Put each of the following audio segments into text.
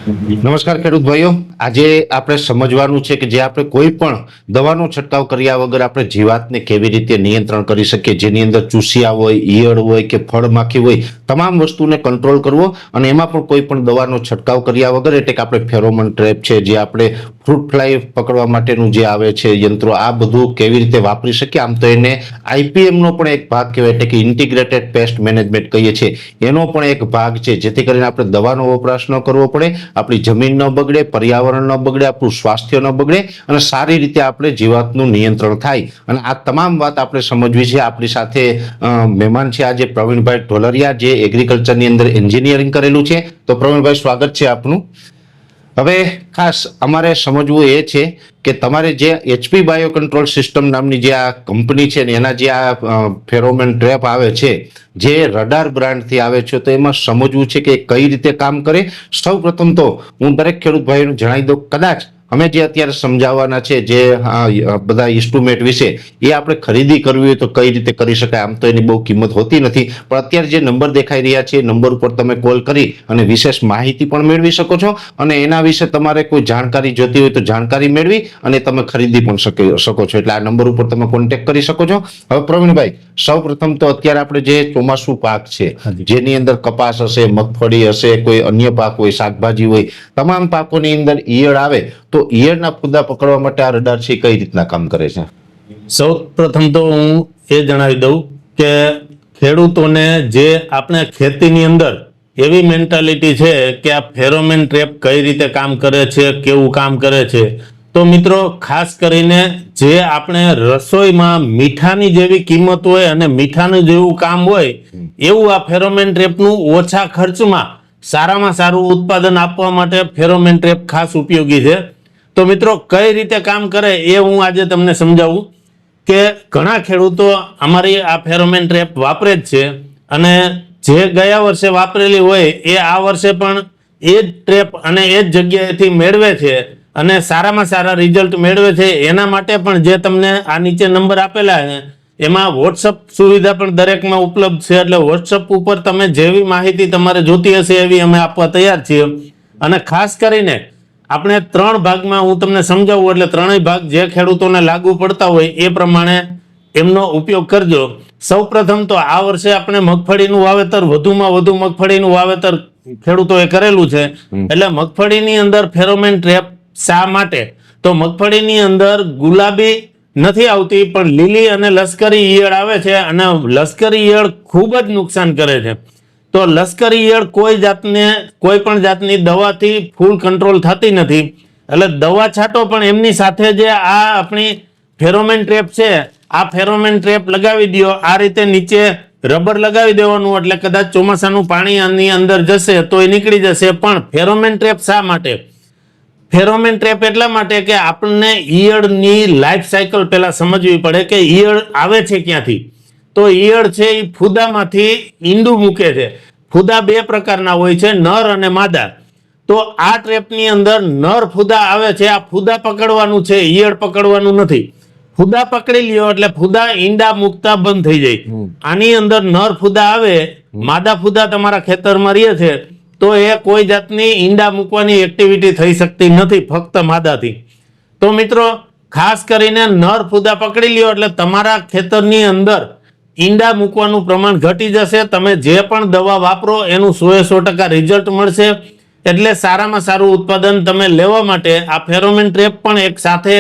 નમસ્કાર ખેડૂત ભાઈઓ, આજે આપણે સમજવાનું છે કે જે આપણે કોઈ પણ દવાનો છંટકાવ કર્યા વગર આપણે જીવાતને કેવી રીતે નિયંત્રણ કરી શકીએ, જેની અંદર ચૂસિયા હોય, ઈયળ હોય કે ફળમાખી હોય, તમામ વસ્તુને કંટ્રોલ કરવો અને એમાં પણ કોઈ પણ દવાનો છંટકાવ કર્યા વગર એટલે કે આપણે ફેરોમોન ટ્રેપ છે, જે આપણે ફ્રૂટ ફ્લાય પકડવા માટેનું જે આવે છે યંત્રો, આ બધું કેવી રીતે વાપરી શકીએ. આમ તો એને આઈપીએમનો પણ એક ભાગ કહેવાય, એટલે કે ઇન્ટિગ્રેટેડ પેસ્ટ મેનેજમેન્ટ કહીએ છીએ, એનો પણ એક ભાગ છે, જેથી કરીને આપણે દવાનો વપરાશ ન કરવો પડે, આપણી જમીન ન બગડે, પર્યાવરણ ન બગડે, આપણું સ્વાસ્થ્ય ન બગડે અને સારી રીતે આપણે જીવાતનું નિયંત્રણ થાય. અને આ તમામ વાત આપણે સમજવી છે. આપણી સાથે મહેમાન છે આજે પ્રવીણભાઈ ઢોલરિયા, જે એગ્રીકલ્ચરની અંદર એન્જિનિયરિંગ કરેલું છે. તો પ્રવીણભાઈ, સ્વાગત છે આપનું. હવે ખાસ અમારે સમજવું એ છે કે તમારે જે એચપી બાયો કંટ્રોલ સિસ્ટમ નામની જે આ કંપની છે ને એના જે આ ફેરોમેન ટ્રેપ આવે છે, જે રડાર બ્રાન્ડથી આવે છે, તો એમાં સમજવું છે કે કઈ રીતે કામ કરે. સૌ પ્રથમ તો હું દરેક ખેડૂત ભાઈઓને જણાવી દઉં, કદાચ અમે જે અત્યારે સમજાવવાના છે જે બધા ઇન્સ્ટ્રુમેન્ટ વિશે, એ આપણે ખરીદી કરવી હોય તો કઈ રીતે કરી શકાય. આમ તો એની બહુ કિંમત હોતી નથી, પણ અત્યારે જે નંબર દેખાઈ રહ્યા છે એ નંબર ઉપર તમે કોલ કરી અને વિશેષ માહિતી પણ મેળવી શકો છો અને એના વિશે તમારે કોઈ જાણકારી જોતી હોય તો જાણકારી મેળવી અને તમે ખરીદી પણ શકો છો. એટલે આ નંબર ઉપર તમે કોન્ટેક્ટ કરી શકો છો. હવે પ્રવીણભાઈ, સૌ પ્રથમ તો અત્યારે આપણે જે ચોમાસું પાક છે, જેની અંદર કપાસ હશે, મગફળી હશે, કોઈ અન્ય પાક હોય, શાકભાજી હોય, તમામ પાકોની અંદર ઈયળ આવે તો ઈયળના ફૂદા પકડવા માટે આ રડાર છે કઈ રીતના કામ કરે છે? સૌ પ્રથમ તો હું એ જણાવી દઉં કે ખેડૂતોને જે આપણે ખેતીની અંદર એવી મેન્ટાલિટી છે કે આ ફેરોમેન ટ્રેપ કઈ રીતે કામ કરે છે, કેવું કામ કરે છે. તો મિત્રો, ખાસ કરીને જે આપણે રસોઈમાં મીઠાની જેવી કિંમત હોય અને મીઠાનું જેવું કામ હોય, એવું આ ફેરોમેન ટ્રેપનું ઓછા ખર્ચમાં સારામાં સારું ઉત્પાદન આપવા માટે ફેરોમેન ટ્રેપ ખાસ ઉપયોગી છે. તો મિત્રો, કઈ રીતે કામ કરે એ હું આજે તમને સમજાવું કે ઘણા ખેડૂતો અમારી આ ફેરોમેન ટ્રેપ વાપરે જ છે અને જે ગયા વર્ષે વાપરેલી હોય એ આ વર્ષે પણ એ જ ટ્રેપ અને એ જ જગ્યાએથી મેળવે છે અને સારામાં સારા રિઝલ્ટ મેળવે છે. એના માટે પણ જે તમને આ નીચે નંબર આપેલા છે એમાં વોટ્સઅપ સુવિધા પણ દરેકમાં ઉપલબ્ધ છે. એટલે વોટ્સઅપ ઉપર તમે જેવી માહિતી તમારે જોતી હશે એવી અમે આપવા તૈયાર છીએ. અને ખાસ કરીને આપણે 3 ભાગમાં હું તમને સમજાવું, એટલે ત્રણેય ભાગ જે ખેડૂતોને લાગુ પડતા હોય એ પ્રમાણે એમનો ઉપયોગ કરજો. સૌપ્રથમ તો આ વર્ષે આપણે મગફળીનું વાવેતર, વધુમાં વધુ મગફળીનું વાવેતર ખેડૂતોએ કરેલું છે. એટલે મગફળીની અંદર ફેરોમેન ટ્રેપ શા માટે? તો મગફળીની અંદર ગુલાબી નથી આવતી, પણ લીલી અને લશ્કરી ઈયળ આવે છે અને લશ્કરી ઈયળ ખૂબ જ નુકસાન કરે છે. તો લશ્કરી ઈયળ કોઈ પણ જાતની દવાથી ફૂલ કંટ્રોલ થતી નથી. એટલે દવા છાંટો, પણ એમની સાથે જે આ આપણી ફેરોમેન ટ્રેપ છે, આ ફેરોમેન ટ્રેપ લગાવી દો. આ રીતે નીચે રબર લગાવી દેવાનું, એટલે કદાચ ચોમાસાનું પાણી આની અંદર જશે તો એ નીકળી જશે. પણ ફેરોમેન ટ્રેપ શા માટે? ફેરોમેન ટ્રેપ એટલા માટે કે આપણને ઈયળની લાઈફ સાયકલ પહેલા સમજવી પડે કે ઈયળ આવે છે ક્યાંથી. તો ઈયળ છે એ ફૂદામાંથી ઈંડું મૂકે છે. ફૂદા 2 પ્રકારના હોય છે, નર અને માદા. તો આ ટ્રેપની અંદર નર ફૂદા આવે છે. આ ફૂદા પકડવાનું છે, ઈયળ પકડવાનું નથી. ફૂદા પકડી લ્યો એટલે ફૂદા ઈંડા મૂકતા બંધ થઈ જાય. આની અંદર નર ફૂદા આવે, માદા ફૂદા તમારા ખેતરમાં રહે છે, તો એ કોઈ જાતની ઈંડા મૂકવાની એક્ટિવિટી થઈ શકતી નથી, ફક્ત માદાથી. તો મિત્રો, ખાસ કરીને નર ફૂદા પકડી લ્યો એટલે તમારા ખેતરની અંદર ઈંડા મૂકવાનું પ્રમાણ ઘટી જશે. તમે જે પણ દવા વાપરો એનું 100% રિઝલ્ટ મળશે. એટલે સારામાં સારું ઉત્પાદન તમે લેવા માટે આ ફેરોમેન ટ્રેપ પણ એક સાથે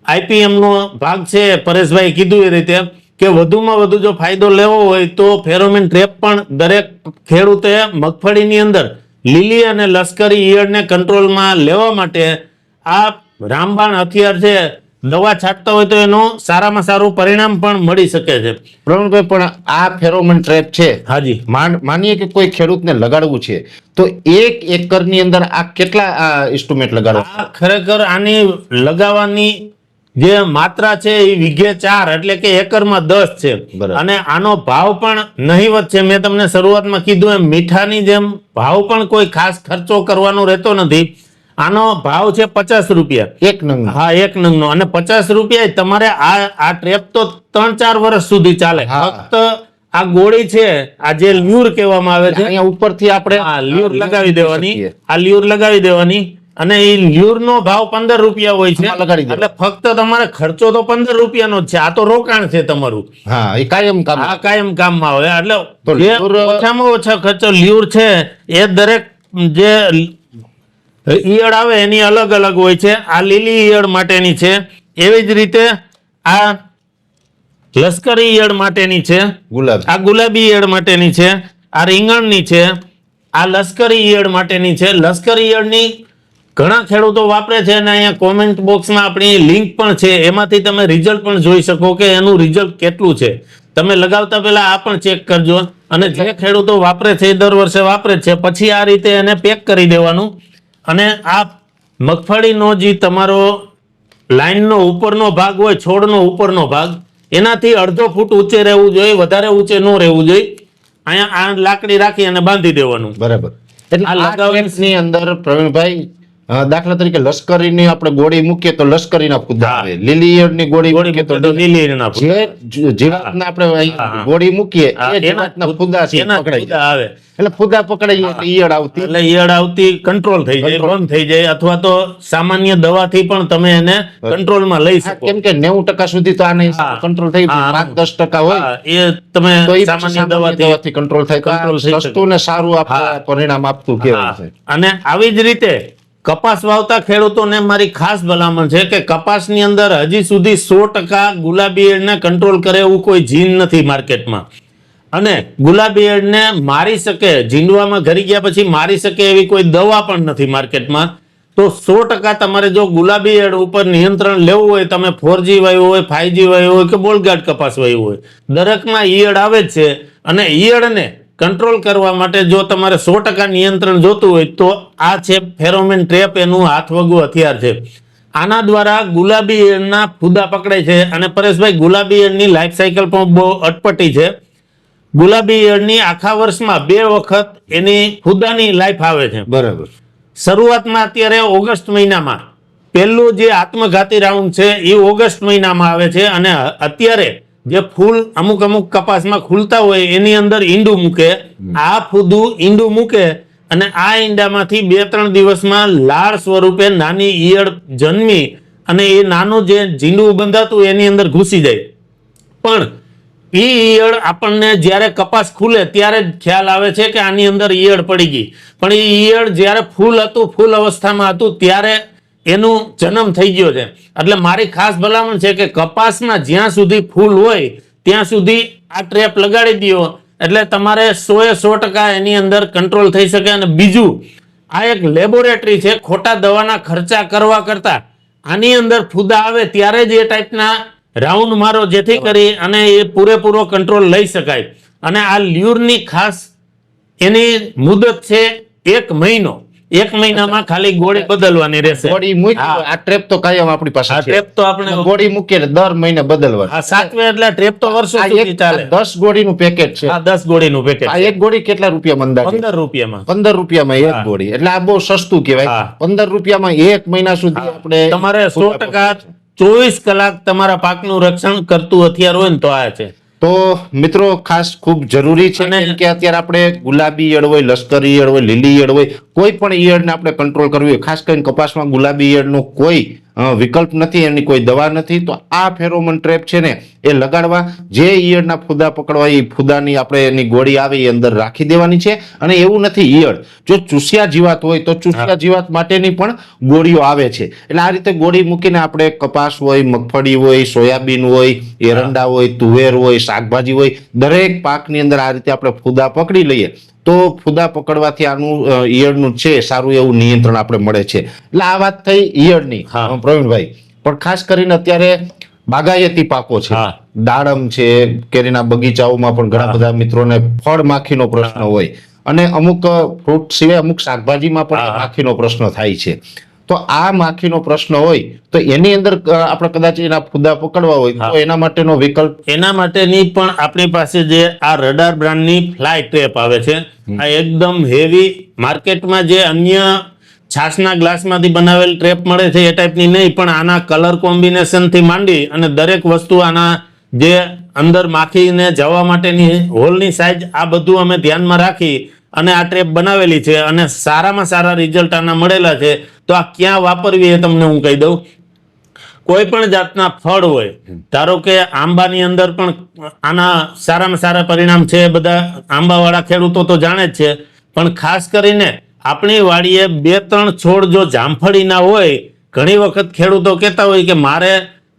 આઈપીએમનો ભાગ છે. પરેશભાઈ કીધું એ રીતે કે વધુમાં વધુ જો ફાયદો લેવો હોય તો ફેરોમેન ટ્રેપ પણ દરેક ખેડૂતે મગફળીની અંદર લીલી અને લશ્કરી ઈયળને કંટ્રોલમાં લેવા માટે આ રામબાણ હથિયાર છે. દવા છાંટતા હોય તો એનું સારામાં સારું પરિણામ પણ મળી શકે છે. પ્રવીણભાઈ, પણ આ ફેરોમેન ટ્રેપ છે, હાજી, માનીએ કે કોઈ ખેડૂતને લગાડવું છે તો 1 એકરની અંદર આ કેટલા ઇન્સ્ટ્રુમેન્ટ લગાડવા? આ ખરેખર આની લગાવવાની જે માત્રા છે એ વીઘે 4 એટલે કે એકરમાં 10 છે. અને આનો ભાવ પણ નહીવત છે. મેં તમને શરૂઆતમાં કીધું એમ મીઠાની જેમ ભાવ પણ કોઈ ખાસ ખર્ચો કરવાનો રહેતો નથી. આનો ભાવ છે 50 રૂપિયા એક નંગ. હા, એક નંગનો. અને 50 રૂપિયા તમારે આ ટ્રેપ તો 3-4 વર્ષ સુધી ચાલે. ફક્ત આ ગોળી છે, આ જે લ્યુર કહેવામાં આવે છે, અહીંયા ઉપરથી આપણે આ લ્યુર લગાવી દેવાની, શકીએ. આ લ્યુર લગાવી દેવાની, અને એ લ્યુર નો ભાવ 15 રૂપિયા હોય છે. આમાં લગાડી દેવાનો. એટલે ફક્ત તમારે ખર્ચો તો 15 રૂપિયાનો જ છે. આ તો રોકાણ છે તમારું. હા, એ કાયમ કામ. આ કાયમ કામમાં આવે. એટલે તો જે લ્યુર- ઓછામાં ઓછા ખર્ચો લ્યુર છે એ દરેક જે ઈયળ આવે એની અલગ અલગ હોય છે. આ લીલી ઈયળ માટેની છે, એવી જ રીતે આ લશ્કરી ઈયળ માટેની છે, ગુલાબ. આ ગુલાબી ઈયળ માટેની છે, આ રીંગણની છે, આ લશ્કરી ઈયળ માટેની છે. લશ્કરી ઈયળની ઘણા ખેડૂતો વાપરે છે અને અહીંયા કોમેન્ટ બોક્સમાં આપણી લિંક પણ છે, એમાંથી તમે રિઝલ્ટ પણ જોઈ શકો કે એનું રિઝલ્ટ કેટલું છે. તમે લગાવતા પહેલા આ પણ ચેક કરજો. અને જે ખેડૂતો વાપરે છે એ દર વર્ષે વાપરે છે, પછી આ રીતે એને પેક કરી દેવાનું. અને આ મગફળીનો જે તમારો લાઈનનો ઉપરનો ભાગ હોય, છોડનો ઉપરનો ભાગ, એનાથી અડધો ફૂટ ઊંચે રહેવું જોઈએ, વધારે ઊંચે ન રહેવું જોઈએ. અહીંયા આ લાકડી રાખી અને બાંધી દેવાનું. બરાબર. એટલે આ આ લગાવવાની- ટ્રેપની અંદર પ્રવીણભાઈ, દાખલા તરીકે લશ્કરીની આપણે ગોળી મૂકીએ તો લશ્કરીના ફૂદા હા. આવે, લીલી ઈયળની ગોળી ગોળી મૂકીએ તો મૂકે તો લીલી ઈયળના ફૂદા. જે જીવાતના આપણે અહીં હા. ગોળી મૂકીએ હા, એ જીવાતના ફૂદા છે, એના પકડાઈ ફૂદા જાય. આવે. એટલે ફૂદા પકડાઈ જાય એટલે ઈયળ આવતી. એટલે ઈયળ આવતી કંટ્રોલ થઈ જાય, Control. બંધ થઈ જાય, અથવા તો સામાન્ય દવાથી પણ તમે એને કંટ્રોલમાં લઈ હા, શકો. કેમ કે 90% સુધી તો આને હા. કંટ્રોલ થઈ હા, 5-10% હોય હા, એ તમે તો એ સામાન્ય સામાન્ય દવાથી દવાથી કંટ્રોલ થાય. તો આ control થઈ શકે. સસ્તું ને સારું આપણે પરિણામ આપતું કહેવાય હા. છે. અને આવી જ રીતે કપાસ વાવતા ખેડૂતોને મારી ખાસ ભલામણ છે કે કપાસની અંદર હજી સુધી 100% ગુલાબી ઈયળને કંટ્રોલ કરે એવું કોઈ જીન નથી માર્કેટમાં. અને ગુલાબી ઈયળને મારી શકે, જીંડવામાં ઘરી ગયા પછી મારી શકે એવી કોઈ દવા પણ નથી માર્કેટમાં. તો 100% તમારે જો ગુલાબી ઈયળ ઉપર નિયંત્રણ લેવું હોય, તમે 4G વાવ્યું હોય, 5G વાવ્યું હોય કે બોલગાર્ડ કપાસ વાવ્યું હોય, દરેકમાં ઈયળ આવે જ છે. અને ઈયળને કંટ્રોલ કરવા માટે જો તમારે 100% નિયંત્રણ જોતું હોય તો આ છે ફેરોમેન ટ્રેપ, એનું હાથવગું હથિયાર છે. આના દ્વારા ગુલાબી ઈયળના ફૂદા પકડાય છે. અને પરેશભાઈ, ગુલાબી ઈયળની લાઈફ સાયકલ પણ બહુ અટપટી છે. ગુલાબી ઈયળની આખા વર્ષમાં 2 વખત એની ફૂદાની લાઈફ આવે છે. બરાબર. શરૂઆતમાં અત્યારે ઓગસ્ટ મહિનામાં પહેલું જે આત્મઘાતી રાઉન્ડ છે એ ઓગસ્ટ મહિનામાં આવે છે. અને અત્યારે જે ફૂલ અમુક અમુક કપાસમાં ખુલતા હોય એની અંદર ઈંડું મૂકે, આ ફૂદું ઈંડું મૂકે અને આ ઈંડામાંથી 2-3 દિવસમાં લાળ સ્વરૂપે નાની ઈયળ જન્મી અને એ નાનું જે ઝીંડું બંધાતું એની અંદર ઘૂસી જાય. પણ એ ઈયળ આપણને જ્યારે કપાસ ખુલે ત્યારે જ ખ્યાલ આવે છે કે આની અંદર ઈયળ પડી ગઈ. પણ એ ઈયળ જ્યારે ફૂલ હતું, ફૂલ અવસ્થામાં હતું, ત્યારે એનું જન્મ થઈ ગયો છે. એટલે મારી ખાસ ભલામણ છે કે કપાસમાં જ્યાં સુધી ફૂલ હોય ત્યાં સુધી આ ટ્રેપ લગાડી દો, એટલે તમારે 100% એની અંદર કંટ્રોલ થઈ શકે. અને બીજું, આ એક લેબોરેટરી છે. ખોટા દવાના ખર્ચા કરવા કરતા આની અંદર ફૂદા આવે ત્યારે જ એ ટાઈપના રાઉન્ડ મારો, જેથી કરી અને એ પૂરેપૂરો કંટ્રોલ લઈ શકાય. અને આ લ્યુરની ખાસ એની મુદત છે 1 મહિનો. 1 મહિનામાં ખાલી ગોળી બદલવાની રહેશે. ગોળી મૂકી હા. આ ટ્રેપ તો કાયમ આપણી પાસે આ છે. ટ્રેપ તો આપણે ગોળી મૂકીએ એટલે દર મહિને બદલવાની. આ સાતવે એટલે ટ્રેપ તો વર્ષો આ સુધી એક ચાલે. 10 ગોળીનું પેકેટ છે. આ 10 ગોળીનું પેકેટ આ એક ગોળી કેટલા રૂપિયામાં અંદાજે? 15 રૂપિયામાં 15 રૂપિયામાં એક ગોળી. એટલે આ બહુ સસ્તું કહેવાય. હા. 15 રૂપિયામાં 1 મહિના સુધી આપણે તમારે 100% 24 કલાક તમારા પાકનું રક્ષણ કરતું હથિયાર હોય ને તો આ છે. તો મિત્રો ખાસ ખૂબ જરૂરી છે અને- કેમ કે અત્યારે આપણે ગુલાબી ઈયળ હોય, લશ્કરી ઈયળ હોય, લીલી ઈયળ હોય, કોઈ પણ ઈયળને આપણે કંટ્રોલ કરવી હોય, ખાસ કરીને કપાસમાં ગુલાબી ઈયળનો કોઈ વિકલ્પ નથી, એની કોઈ દવા નથી. તો આ ફેરોમોન ટ્રેપ છે ને એ લગાડવા, જે ઈયળના ફૂદા પકડવા એ ફૂદાની આપણે એની ગોળી આવે એ અંદર રાખી દેવાની છે. અને એવું નથી, ઈયળ જો ચૂસ્યા જીવાત હોય તો ચૂસ્યા જીવાત માટેની પણ ગોળીઓ આવે છે. એટલે આ રીતે ગોળી મૂકીને આપણે કપાસ હોય, મગફળી હોય, સોયાબીન હોય, એરંડા હોય, તુવેર હોય, શાકભાજી હોય, દરેક પાકની અંદર આ રીતે આપણે ફૂદા પકડી લઈએ તો ફૂદા પકડવાથી આનું ઈયળનું છે સારું એવું નિયંત્રણ આપણે મળે છે. એટલે આ વાત થઈ ઈયળની, હા. પ્રવીણભાઈ. પણ ખાસ કરીને અત્યારે બાગાયતી પાકો છે, હા. દાડમ છે, કેરીના બગીચાઓમાં પણ ઘણા બધા મિત્રોને ફળ માખીનો પ્રશ્ન હોય અને અમુક ફ્રૂટ સિવાય અમુક શાકભાજીમાં પણ હા. માખીનો પ્રશ્ન થાય છે. તો આ માખીનો પ્રશ્ન હોય તો એની અંદર આપણે કદાચ એના ફૂદા પકડવા હોય તો એના માટેનો વિકલ્પ એના માટેની પણ આપણી પાસે જે આ રડાર બ્રાન્ડની ફ્લાય ટ્રેપ આવે છે, આ એકદમ હેવી, માર્કેટમાં જે અન્ય છાસના ગ્લાસમાંથી બનાવેલ ટ્રેપ મળે છે એ ટાઈપની નહીં, પણ આના કલર કોમ્બિનેશનથી માંડી અને દરેક વસ્તુ આના જે અંદર માખીને જવા માટેની હોલની સાઈઝ આ બધું અમે ધ્યાનમાં રાખી અને આ ટ્રેપ બનાવેલી છે અને સારામાં સારા રિઝલ્ટ આના મળેલા છે. તો આ ક્યાં વાપરવી એ તમને હું કહી દઉં. કોઈ પણ જાતના ફળ હોય, ધારો કે આંબાની અંદર પણ આના સારામાં સારા પરિણામ છે. બધા આંબાવાળા ખેડૂતો તો જાણે જ છે, પણ ખાસ કરીને આપણી વાડીએ 2-3 છોડ જો જામફળીના હોય, ઘણી વખત ખેડૂતો કહેતા હોય કે મારે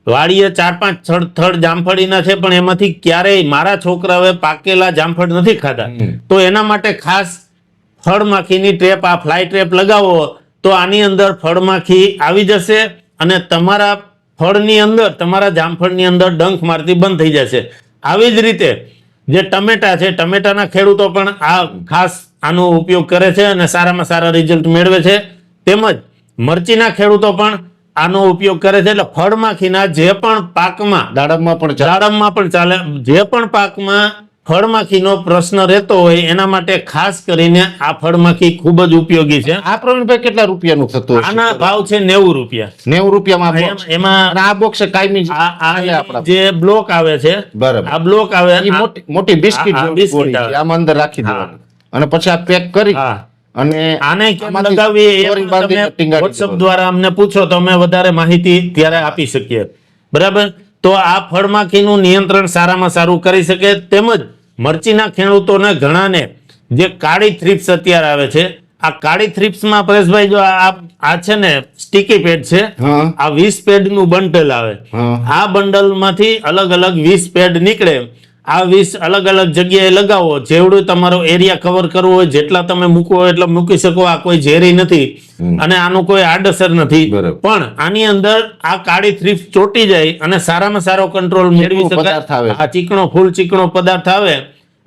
વાડીએ 4-5 થડ જામફળીના છે, પણ એમાંથી ક્યારેય મારા છોકરાઓએ પાકેલા જામફળ નથી ખાધા. તો એના માટે ખાસ ફળમાખીની ટ્રેપ, આ ફ્લાય ટ્રેપ લગાવો તો આની અંદર ફળમાખી આવી જશે અને તમારા ફળની અંદર, તમારા જામફળની અંદર ડંખ મારતી બંધ થઈ જશે. આવી જ રીતે જે ટમેટા છે, ટમેટાના ખેડૂતો પણ આ ખાસ આનો ઉપયોગ કરે છે અને સારામાં સારા રિઝલ્ટ મેળવે છે. તેમજ મરચીના ખેડૂતો પણ આનો ઉપયોગ કરે છે. એટલે ફળમાખીના જે પણ પાકમાં, દાડમમાં પણ ચાલે, જે પણ પાકમાં ફળમાખીનો પ્રશ્ન રહેતો હોય એના માટે ખાસ કરીને આ ફળમાખી ખૂબ જ ઉપયોગી છે. આ પ્રવીણભાઈ કેટલા રૂપિયાનું થતું હશે? આના ભાવ છે 90 રૂપિયા. 90 રૂપિયામાં આ box. એમાં અને આ બોક્સ કાયમી આ જે બ્લોક આવે છે, બરાબર. આ બ્લોક આવે, ઈ મોટી બિસ્કિટ હા, જેવી બિસ્કિટ ગોળી છે. આવે. આમાં અંદર રાખી દેવાનું અને પછી આ પેક કરી હા. અને આને કેમ આમાંથી લગાવવી એ દોરી પણ બાંધી તમે ટીંગાડી WhatsApp દેવાનું. દ્વારા અમને પૂછો તો અમે વધારે માહિતી ત્યારે આપી શકીએ. બરાબર. તો આ ફળમાખીનું નિયંત્રણ સારામાં સારું કરી શકે. તેમજ મરચીના ખેડૂતોને ઘણાને જે કાળી થ્રિપ્સ અત્યારે આવે છે, આ કાળી થ્રિપ્સમાં પરેશભાઈ જો આ છે ને સ્ટીકી પેડ છે, હા. આ 20 પેડનું બંડલ આવે. હા. આ બંડલમાંથી અલગ અલગ 20 પેડ નીકળે. આ 20 અલગ અલગ જગ્યાએ લગાવો. જેવડું તમારો એરિયા કવર કરવો હોય, જેટલા તમે મૂકવો હોય એટલા મૂકી શકો. આ કોઈ ઝેરી નથી અને આનું કોઈ આડઅસર નથી. બરાબર. પણ આની અંદર આ કાળી થ્રિપ્સ ચોટી જાય અને સારામાં સારો કંટ્રોલ મેળવી ચીકણો પદાર્થ આવે. શકાય. આ ચીકણો, ફૂલ ચીકણો પદાર્થ આવે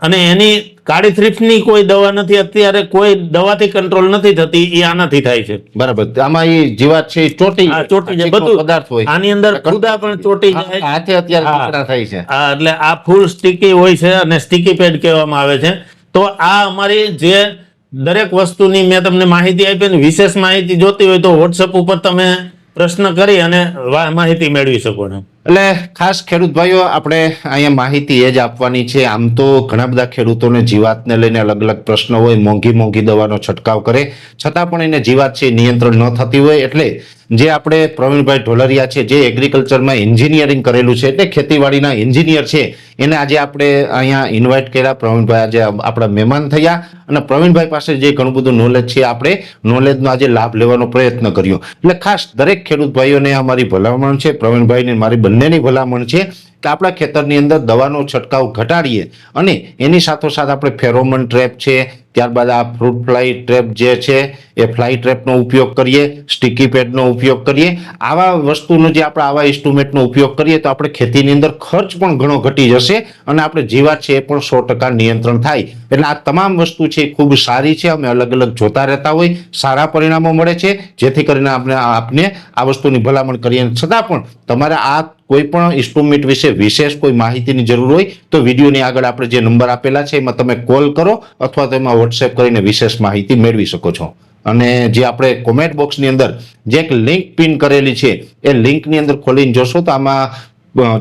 અને એની કાળી થ્રિપ્સની કોઈ દવા નથી, અત્યારે કોઈ દવાથી કંટ્રોલ નથી થતી. એ આનાથી થાય છે. બરાબર. આમાં ઈ જીવાત છે ઈ ચોટી આ ચોટી જાય ચીકણો બધું. પદાર્થ હોય. આની અંદર ખુદા પણ ચોટી જાય. હાથે અત્યારે હા. ટુકડા થાય છે. હા, એટલે આ ફૂલ સ્ટીકી હોય છે અને સ્ટીકી પેડ કહેવામાં આવે છે. તો આ અમારી જે દરેક વસ્તુની મેં તમને માહિતી આપી અને વિશેષ માહિતી જોતી હોય તો WhatsApp ઉપર તમે પ્રશ્ન કરી અને માહિતી મેળવી શકો છો. એટલે ખાસ ખેડૂત ભાઈઓ, આપણે અહીંયા માહિતી એ જ આપવાની છે. આમ તો ઘણા બધા ખેડૂતોને જીવાતને લઈને અલગ અલગ પ્રશ્ન હોય, મોંઘી દવાનો છંટકાવ કરે, છતાં પણ એને જીવાત છે નિયંત્રણ ન થતી હોય. એટલે જે આપણે પ્રવીણભાઈ ઢોલરિયા છે, જે એગ્રીકલ્ચરમાં એન્જિનિયરિંગ કરેલું છે, એટલે ખેતીવાડીના એન્જિનિયર છે, એને આજે આપણે અહીંયા ઇન્વાઇટ કર્યા. પ્રવીણભાઈ આજે આપણા મહેમાન થયા અને પ્રવીણભાઈ પાસે જે ઘણું બધું નોલેજ છે, આપણે નોલેજનો આજે લાભ લેવાનો પ્રયત્ન કર્યો. એટલે ખાસ દરેક ખેડૂત ભાઈઓને અમારી ભલામણ છે, પ્રવીણભાઈને મારી બંનેની ભલામણ છે કે આપણા ખેતરની અંદર દવાનો છંટકાવ ઘટાડીએ અને એની સાથોસાથ આપણે ફેરોમોન ટ્રેપ છે, ત્યારબાદ આ ફ્રૂટ ફ્લાય ટ્રેપ જે છે એ ફ્લાય ટ્રેપનો ઉપયોગ કરીએ, સ્ટીકી પેડનો ઉપયોગ કરીએ. આવા વસ્તુનો જે આપણે આવા ઇન્સ્ટ્રુમેન્ટનો ઉપયોગ કરીએ તો આપણે ખેતીની અંદર ખર્ચ પણ ઘણો ઘટી જશે અને આપણે જીવાત છે એ પણ 100% નિયંત્રણ થાય. એટલે આ તમામ વસ્તુ છે એ ખૂબ સારી છે. અમે અલગ અલગ જોતા રહેતા હોય, સારા પરિણામો મળે છે, જેથી કરીને આપને આ વસ્તુની ભલામણ કરીએ. છતાં પણ તમારે આ કોઈ પણ ઇન્સ્ટ્રુમેન્ટ વિશે વિશેષ કોઈ માહિતીની જરૂર હોય તો વિડીયોની આગળ આપણે જે નંબર આપેલા છે એમાં તમે કોલ કરો અથવા તો એમાં WhatsApp કરીને વિશેષ માહિતી મેળવી શકો છો. અને જે આપણે કોમેન્ટ બોક્સની અંદર જે એક લિંક પિન કરેલી છે એ લિંકની અંદર ખોલીને જોશો તો આમાં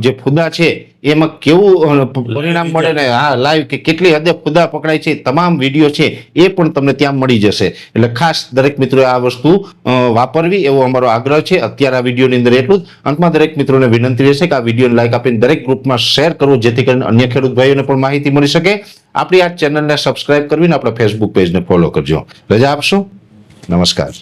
જે ફૂદા છે એમાં કેવું પરિણામ મળે ને, હા, લાઈવ કે કેટલી હદે ફૂદા પકડાય છે, તમામ વિડીયો છે એ પણ તમને ત્યાં મળી જશે. એટલે ખાસ દરેક મિત્રોએ આ વસ્તુ વાપરવી એવો અમારો આગ્રહ છે. અત્યારે આ વિડીયોની અંદર એટલું જ. અંતમાં દરેક મિત્રોને વિનંતી રહેશે કે આ વિડીયોને લાઈક આપીને દરેક ગ્રુપમાં શેર કરવું, જેથી કરીને અન્ય ખેડૂત ભાઈઓને પણ માહિતી મળી શકે. આપણી આ ચેનલને સબસ્ક્રાઇબ કરવીને આપણા ફેસબુક પેજને ફોલો કરજો. રજા આપશો. નમસ્કાર.